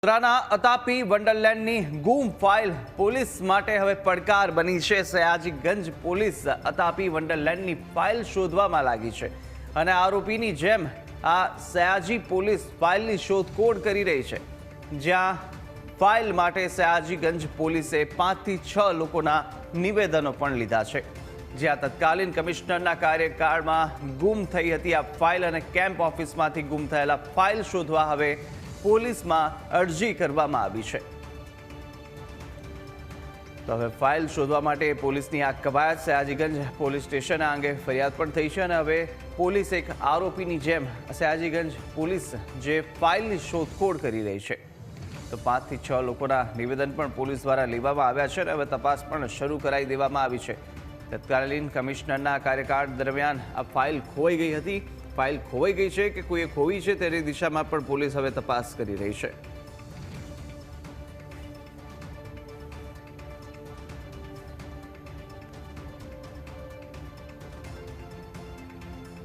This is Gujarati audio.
વડોદરાના અતાપી વંડરલેન્ડની ગુમ ફાઇલ પોલીસ માટે હવે પડકાર બની છે। સયાજીગંજ પોલીસ અતાપી વંડરલેન્ડની ફાઇલ શોધવામાં લાગી છે અને આરોપીની જેમ આ સયાજી પોલીસ ફાઇલની શોધખોળ કરી રહી છે। જ્યાં ફાઇલ માટે સયાજીગંજ પોલીસે 5 થી 6 લોકોના નિવેદનો પણ લીધા છે। જ્યાં તત્કાલીન કમિશનરના કાર્યકાળમાં ગુમ થઈ હતી આ ફાઇલ અને કેમ્પ ઓફિસમાંથી ગુમ થયેલા ફાઇલ શોધવા હવે પોલીસમાં અરજી કરવામાં આવી છે। તો હવે ફાઇલ શોધવા માટે પોલીસની આ કવાયત સયાજીગંજ પોલીસ સ્ટેશન આ અંગે ફરિયાદ પણ થઈ છે અને હવે પોલીસ એક આરોપીની જેમ સયાજીગંજ પોલીસ જે ફાઇલની શોધખોળ કરી રહી છે। તો 5 થી 6 લોકોના નિવેદન પણ પોલીસ દ્વારા લેવામાં આવ્યા છે અને હવે તપાસ પણ શરૂ કરાવી દેવામાં આવી છે। તત્કાલીન કમિશનરના કાર્યકાળ દરમિયાન આ ફાઇલ ખોવાઈ ગઈ હતી। ફાઇલ ખોવાઈ ગઈ છે કે કોઈએ ખોવી છે તેની દિશામાં પણ પોલીસ હવે તપાસ કરી રહી છે।